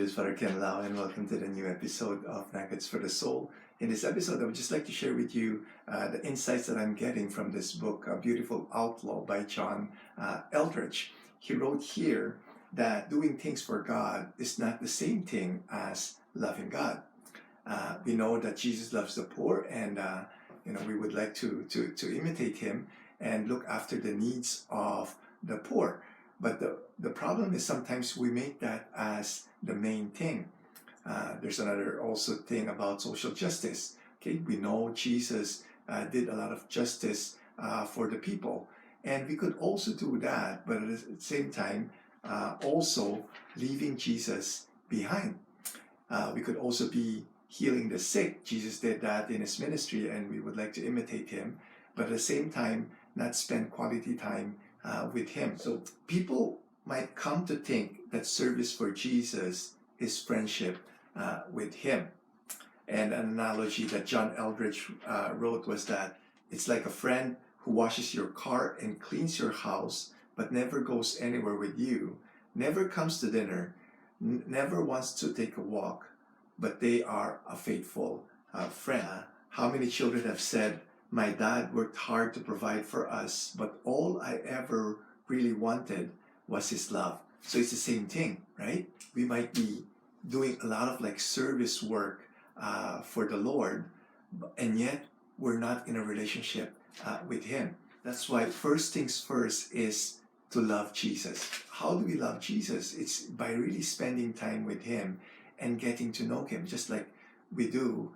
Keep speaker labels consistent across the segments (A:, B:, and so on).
A: is Father Ken Lau, and welcome to the new episode of Nuggets for the Soul. In this episode, I would just like to share with you the insights that I'm getting from this book, A Beautiful Outlaw by John Eldredge. He wrote here that doing things for God is not the same thing as loving God. We know that Jesus loves the poor, and we would like to imitate him and look after the needs of the poor. But the problem is sometimes we make that as the main thing. There's another also thing about social justice. Okay, we know Jesus did a lot of justice for the people, and we could also do that, but at the same time also leaving Jesus behind. We could also be healing the sick. Jesus did that in his ministry, and we would like to imitate him, but at the same time not spend quality time with him. So people might come to think that service for Jesus is friendship with him. And an analogy that John Eldredge wrote was that it's like a friend who washes your car and cleans your house, but never goes anywhere with you, never comes to dinner, never wants to take a walk, but they are a faithful friend. How many children have said, "My dad worked hard to provide for us, but all I ever really wanted was his love." So it's the same thing, right? We might be doing a lot of like service work for the Lord, and yet we're not in a relationship with him. That's why first things first is to love Jesus. How do we love Jesus? It's by really spending time with him and getting to know him, just like we do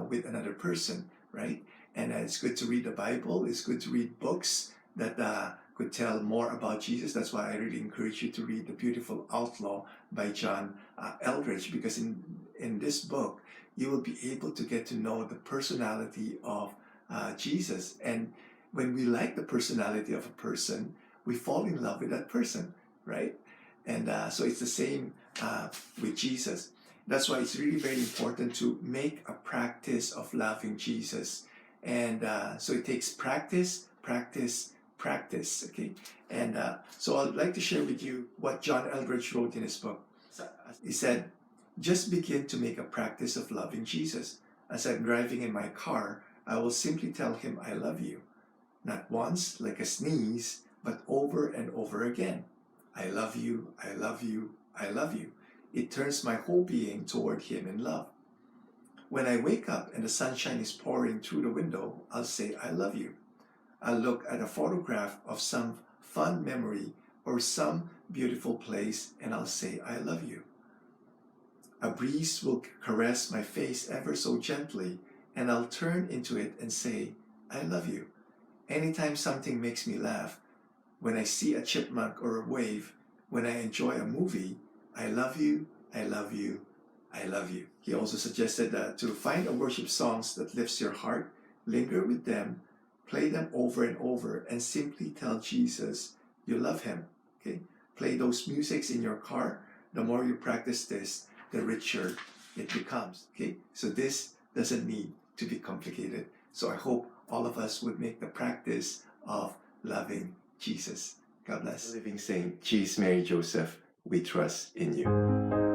A: with another person, right? And it's good to read the Bible. It's good to read books that could tell more about Jesus. That's why I really encourage you to read The Beautiful Outlaw by John Eldredge, because in this book, you will be able to get to know the personality of Jesus. And when we like the personality of a person, we fall in love with that person, right? And so it's the same with Jesus. That's why it's really very important to make a practice of loving Jesus. And so it takes practice, okay? And so I'd like to share with you what John Eldredge wrote in his book. He said, "Just begin to make a practice of loving Jesus. As I'm driving in my car, I will simply tell him I love you. Not once, like a sneeze, but over and over again. I love you, I love you, I love you. It turns my whole being toward him in love. When I wake up and the sunshine is pouring through the window, I'll say, I love you. I'll look at a photograph of some fun memory or some beautiful place and I'll say, I love you. A breeze will caress my face ever so gently and I'll turn into it and say, I love you. Anytime something makes me laugh, when I see a chipmunk or a wave, when I enjoy a movie, I love you, I love you, I love you." He also suggested that to find worship songs that lifts your heart, linger with them, play them over and over, and simply tell Jesus you love him. Okay? Play those musics in your car. The more you practice this, the richer it becomes. Okay? So this doesn't need to be complicated. So I hope all of us would make the practice of loving Jesus. God bless. Living Saint, Jesus, Mary, Joseph, we trust in you.